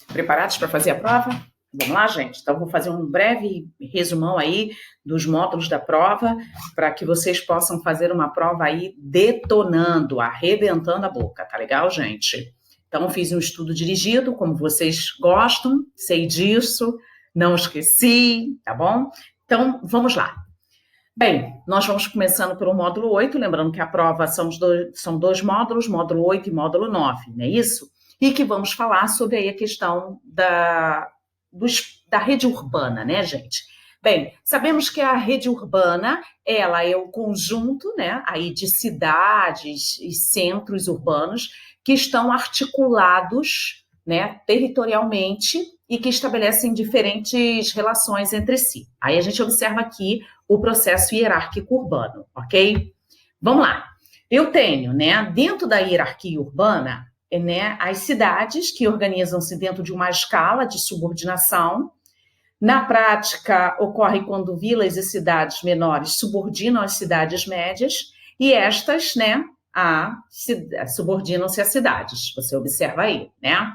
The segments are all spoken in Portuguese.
Preparados para fazer a prova? Vamos lá, gente? Então, vou fazer um breve resumão aí dos módulos da prova, para que vocês possam fazer uma prova aí detonando, arrebentando a boca, tá legal, gente? Então, fiz um estudo dirigido, como vocês gostam, sei disso, não esqueci, tá bom? Então, vamos lá. Bem, nós vamos começando pelo módulo 8, lembrando que a prova são dois módulos, módulo 8 e módulo 9, não é isso? E que vamos falar sobre aí a questão da rede urbana, né, gente? Bem, sabemos que a rede urbana, ela é o conjunto, né, aí de cidades e centros urbanos que estão articulados, né, territorialmente e que estabelecem diferentes relações entre si. Aí a gente observa aqui o processo hierárquico urbano, ok? Vamos lá. Eu tenho, né, dentro da hierarquia urbana, né, as cidades que organizam-se dentro de uma escala de subordinação. Na prática, ocorre quando vilas e cidades menores subordinam as cidades médias e estas, né, subordinam-se às cidades. Você observa aí, né?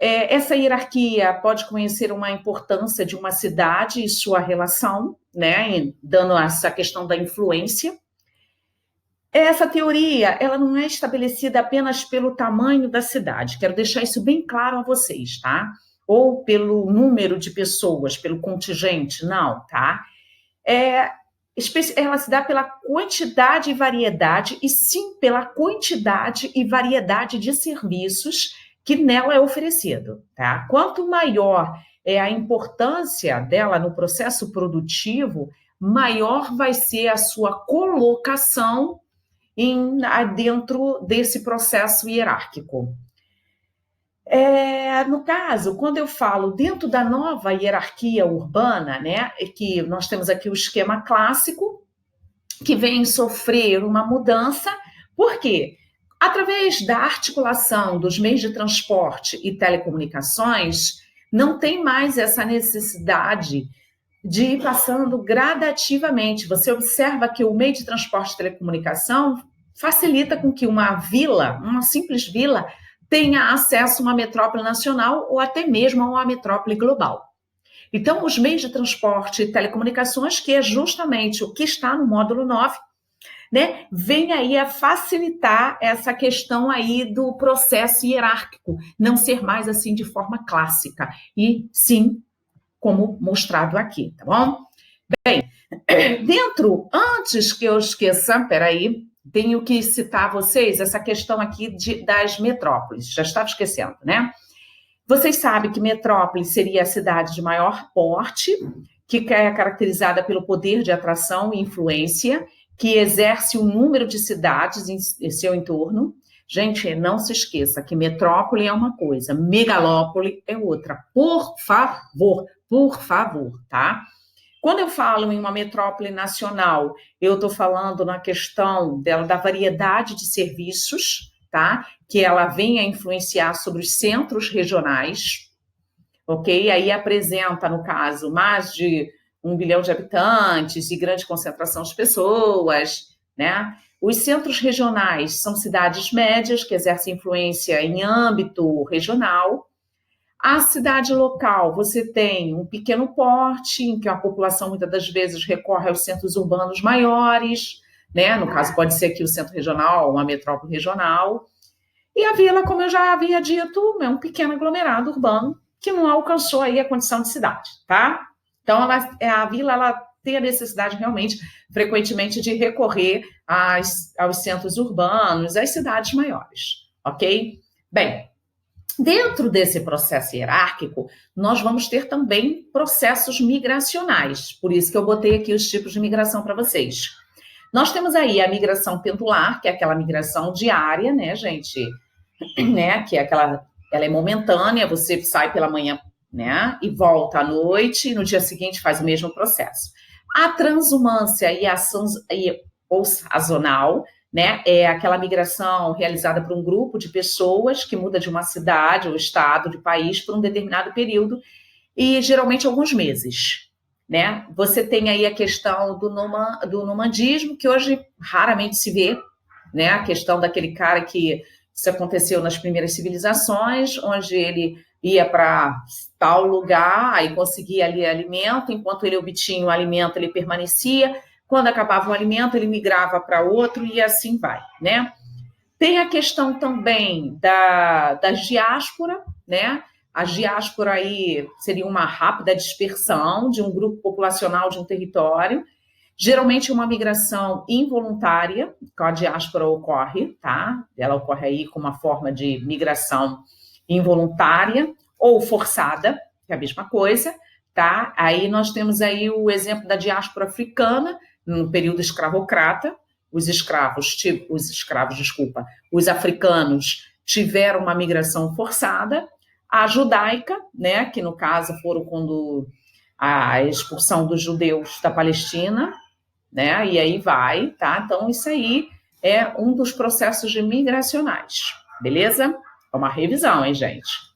Essa hierarquia pode conhecer uma importância de uma cidade e sua relação, né, dando essa questão da influência. Essa teoria, ela não é estabelecida apenas pelo tamanho da cidade, quero deixar isso bem claro a vocês, tá? Ou pelo número de pessoas, pelo contingente, não, tá? Ela se dá pela quantidade e variedade, e sim pela quantidade e variedade de serviços que nela é oferecido, tá? Quanto maior é a importância dela no processo produtivo, maior vai ser a sua colocação dentro desse processo hierárquico. No caso, quando eu falo dentro da nova hierarquia urbana, né, que nós temos aqui o esquema clássico, que vem sofrer uma mudança, por quê? Através da articulação dos meios de transporte e telecomunicações, não tem mais essa necessidade de ir passando gradativamente. Você observa que o meio de transporte e telecomunicação facilita com que uma vila, uma simples vila, tenha acesso a uma metrópole nacional ou até mesmo a uma metrópole global. Então, os meios de transporte e telecomunicações, que é justamente o que está no módulo 9, né, vem aí a facilitar essa questão aí do processo hierárquico, não ser mais assim de forma clássica, e sim como mostrado aqui, tá bom? Bem, antes que eu esqueça, peraí, tenho que citar a vocês essa questão aqui das metrópoles, já estava esquecendo, né? Vocês sabem que metrópole seria a cidade de maior porte, que é caracterizada pelo poder de atração e influência, que exerce um número de cidades em seu entorno. Gente, não se esqueça que metrópole é uma coisa, megalópole é outra. Por favor, tá? Quando eu falo em uma metrópole nacional, eu estou falando na questão da variedade de serviços, tá? Que ela vem a influenciar sobre os centros regionais, ok? Aí apresenta, no caso, mais de 1 bilhão de habitantes e grande concentração de pessoas, né? Os centros regionais são cidades médias que exercem influência em âmbito regional. A cidade local, você tem um pequeno porte, em que a população muitas das vezes recorre aos centros urbanos maiores, né? No caso, pode ser aqui o centro regional, uma metrópole regional. E a vila, como eu já havia dito, é um pequeno aglomerado urbano que não alcançou aí a condição de cidade, tá? Então, a vila, ela tem a necessidade realmente, frequentemente, de recorrer aos centros urbanos, às cidades maiores, ok? Bem, dentro desse processo hierárquico, nós vamos ter também processos migracionais, por isso que eu botei aqui os tipos de migração para vocês. Nós temos aí a migração pendular, que é aquela migração diária, né, gente? Né, que é aquela, ela é momentânea, você sai pela manhã, né, e volta à noite, e no dia seguinte faz o mesmo processo. A transumância ou sazonal, né, é aquela migração realizada por um grupo de pessoas que muda de uma cidade ou estado, de país, por um determinado período, e geralmente alguns meses, né? Você tem aí a questão do nomadismo, que hoje raramente se vê, né? A questão daquele cara que Isso aconteceu nas primeiras civilizações, onde ele ia para tal lugar, aí conseguia ali alimento, enquanto ele obtinha o alimento, ele permanecia, quando acabava o alimento, ele migrava para outro, e assim vai, né? Tem a questão também da diáspora, né? A diáspora aí seria uma rápida dispersão de um grupo populacional de um território, geralmente uma migração involuntária, que a diáspora ocorre, tá? Ela ocorre aí com uma forma de migração involuntária ou forçada, que é a mesma coisa, tá? Aí nós temos aí o exemplo da diáspora africana, no período escravocrata, os africanos tiveram uma migração forçada, a judaica, né, que no caso foram quando a expulsão dos judeus da Palestina, né, e aí vai, tá? Então isso aí é um dos processos migracionais, beleza? É uma revisão, hein, gente?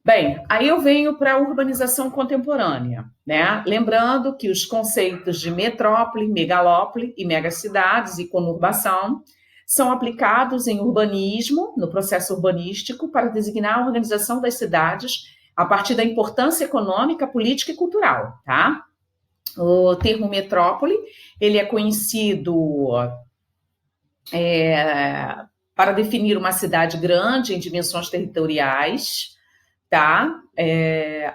Bem, aí eu venho para a urbanização contemporânea, né? Lembrando que os conceitos de metrópole, megalópole e megacidades e conurbação são aplicados em urbanismo, no processo urbanístico, para designar a organização das cidades a partir da importância econômica, política e cultural, tá? O termo metrópole, ele é conhecido para definir uma cidade grande em dimensões territoriais, tá?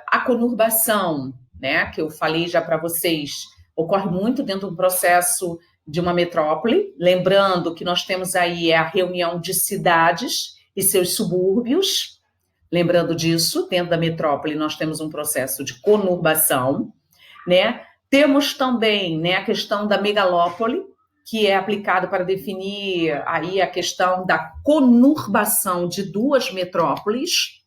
A conurbação, né, que eu falei já para vocês, ocorre muito dentro do processo de uma metrópole, lembrando que nós temos aí a reunião de cidades e seus subúrbios, lembrando disso, dentro da metrópole nós temos um processo de conurbação, né? Temos também, né, a questão da megalópole, que é aplicado para definir aí a questão da conurbação de duas metrópoles.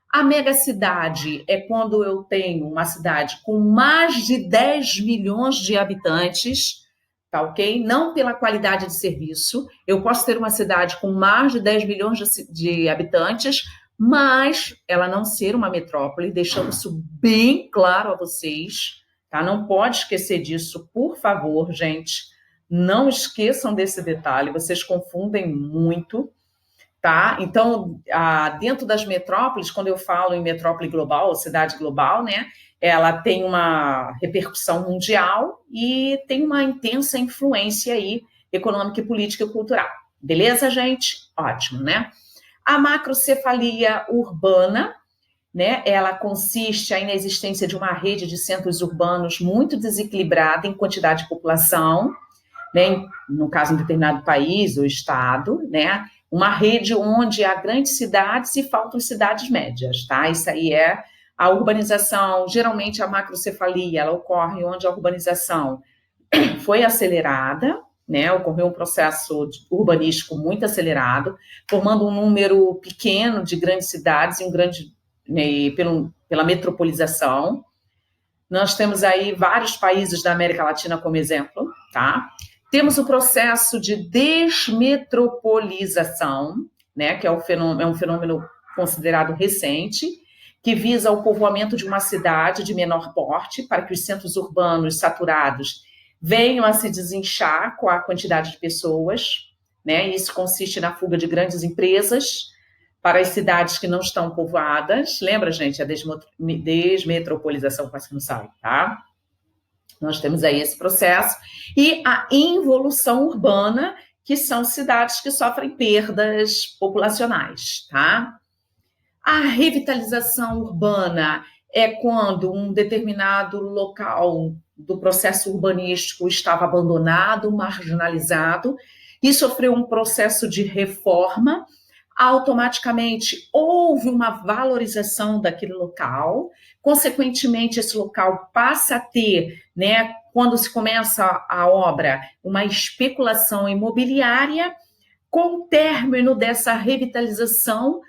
A megacidade é quando eu tenho uma cidade com mais de 10 milhões de habitantes, tá ok? Não pela qualidade de serviço. Eu posso ter uma cidade com mais de 10 milhões de habitantes, mas ela não ser uma metrópole, deixando isso bem claro a vocês, tá? Não pode esquecer disso, por favor, gente. Não esqueçam desse detalhe, vocês confundem muito, tá? Então, dentro das metrópoles, quando eu falo em metrópole global, cidade global, né, ela tem uma repercussão mundial e tem uma intensa influência aí econômica e política e cultural. Beleza, gente? Ótimo, né? A macrocefalia urbana, né, ela consiste aí na existência de uma rede de centros urbanos muito desequilibrada em quantidade de população, né, no caso, em determinado país ou estado, né, uma rede onde há grandes cidades e faltam cidades médias, tá? Isso aí é a urbanização, geralmente a macrocefalia, ela ocorre onde a urbanização foi acelerada, né, ocorreu um processo urbanístico muito acelerado, formando um número pequeno de grandes cidades e né, pela metropolização. Nós temos aí vários países da América Latina como exemplo, tá? Temos o processo de desmetropolização, né, que é um fenômeno considerado recente, que visa o povoamento de uma cidade de menor porte, para que os centros urbanos saturados venham a se desinchar com a quantidade de pessoas, né? Isso consiste na fuga de grandes empresas para as cidades que não estão povoadas. Lembra, gente, a desmetropolização quase que não sai, tá? Nós temos aí esse processo. E a involução urbana, que são cidades que sofrem perdas populacionais, tá? A revitalização urbana é quando um determinado local do processo urbanístico estava abandonado, marginalizado, e sofreu um processo de reforma. Automaticamente houve uma valorização daquele local, consequentemente esse local passa a ter, né, quando se começa a obra, uma especulação imobiliária. Com o término dessa revitalização,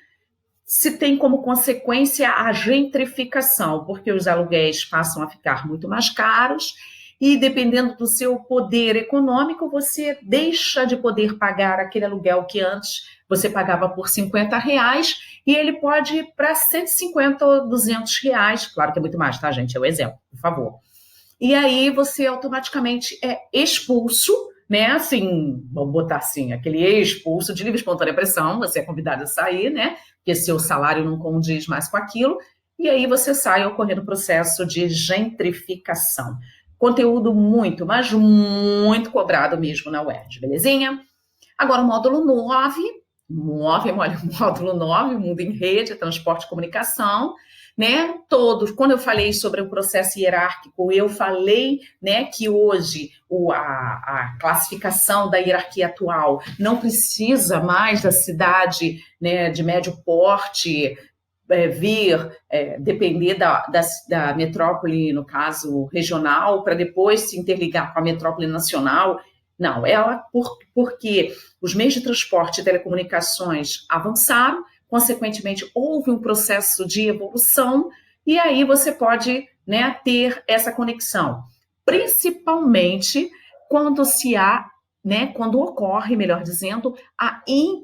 se tem como consequência a gentrificação, porque os aluguéis passam a ficar muito mais caros e, dependendo do seu poder econômico, você deixa de poder pagar aquele aluguel que antes você pagava por R$50 e ele pode ir para 150 ou R$200. Claro que é muito mais, tá, gente? É o exemplo, por favor. E aí você automaticamente é expulso, né? Assim, vamos botar assim, aquele expulso de livre e espontânea pressão, você é convidado a sair, né? Porque seu salário não condiz mais com aquilo, e aí você sai ocorrendo o processo de gentrificação. Conteúdo muito, mas muito cobrado mesmo na UERJ, belezinha? Agora, o módulo 9, olha, o módulo 9, Mundo em Rede, Transporte e Comunicação, né? Todos, quando eu falei sobre o processo hierárquico, eu falei, né, que hoje a classificação da hierarquia atual não precisa mais da cidade, né, de médio porte depender da metrópole, no caso regional, para depois se interligar com a metrópole nacional. Não, porque os meios de transporte e telecomunicações avançaram, consequentemente, houve um processo de evolução, e aí você pode, né, ter essa conexão, principalmente quando quando ocorre, melhor dizendo,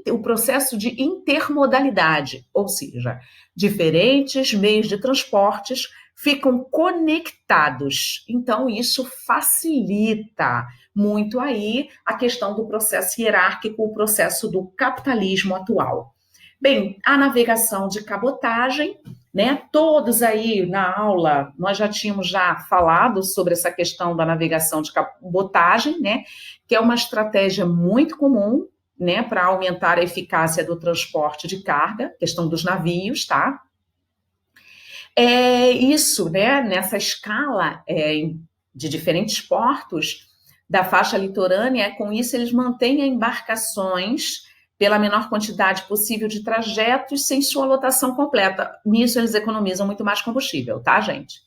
o processo de intermodalidade, ou seja, diferentes meios de transportes ficam conectados. Então, isso facilita muito aí a questão do processo hierárquico, o processo do capitalismo atual. Bem, a navegação de cabotagem, né? Todos aí na aula nós já tínhamos falado sobre essa questão da navegação de cabotagem, né? Que é uma estratégia muito comum, né, para aumentar a eficácia do transporte de carga, questão dos navios, tá? Isso, né, nessa escala de diferentes portos da faixa litorânea, com isso eles mantêm embarcações pela menor quantidade possível de trajetos sem sua lotação completa. Nisso eles economizam muito mais combustível, tá, gente?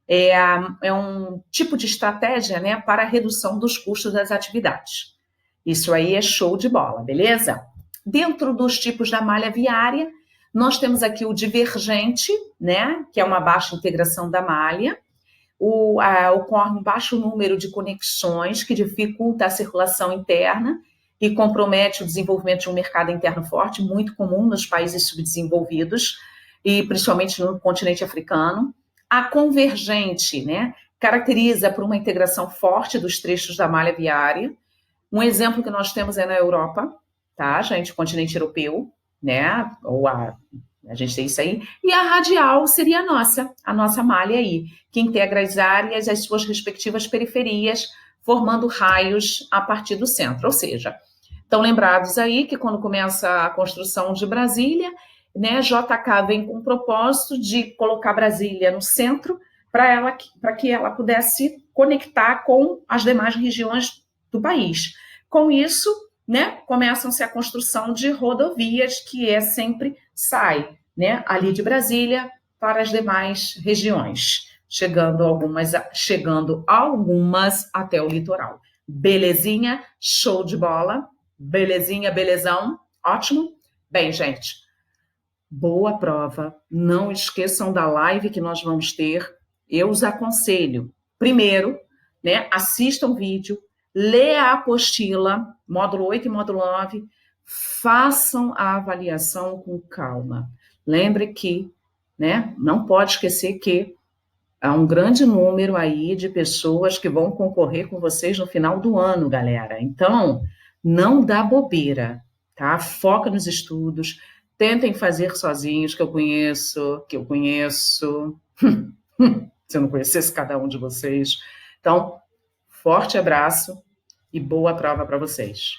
É um tipo de estratégia, né, para a redução dos custos das atividades. Isso aí é show de bola, beleza? Dentro dos tipos da malha viária, nós temos aqui o divergente, né, que é uma baixa integração da malha, ocorre um baixo número de conexões que dificulta a circulação interna e compromete o desenvolvimento de um mercado interno forte, muito comum nos países subdesenvolvidos e principalmente no continente africano. A convergente, né, caracteriza por uma integração forte dos trechos da malha viária. Um exemplo que nós temos é na Europa, tá, gente? O continente europeu, né? A gente tem isso aí. E a radial seria a nossa malha aí, que integra as áreas às suas respectivas periferias, formando raios a partir do centro. Ou seja, estão lembrados aí que quando começa a construção de Brasília, né, JK vem com o propósito de colocar Brasília no centro para que ela pudesse conectar com as demais regiões do país. Com isso, né, começam-se a construção de rodovias, que sempre sai, né, ali de Brasília para as demais regiões, chegando algumas até o litoral. Belezinha? Show de bola? Belezinha, belezão? Ótimo? Bem, gente, boa prova. Não esqueçam da live que nós vamos ter. Eu os aconselho, primeiro, né, assistam o vídeo, lê a apostila, módulo 8 e módulo 9, façam a avaliação com calma. Lembre que, né, não pode esquecer que há um grande número aí de pessoas que vão concorrer com vocês no final do ano, galera. Então, não dá bobeira, tá? Foca nos estudos, tentem fazer sozinhos, que eu conheço. Se eu não conhecesse cada um de vocês. Então, forte abraço e boa prova para vocês.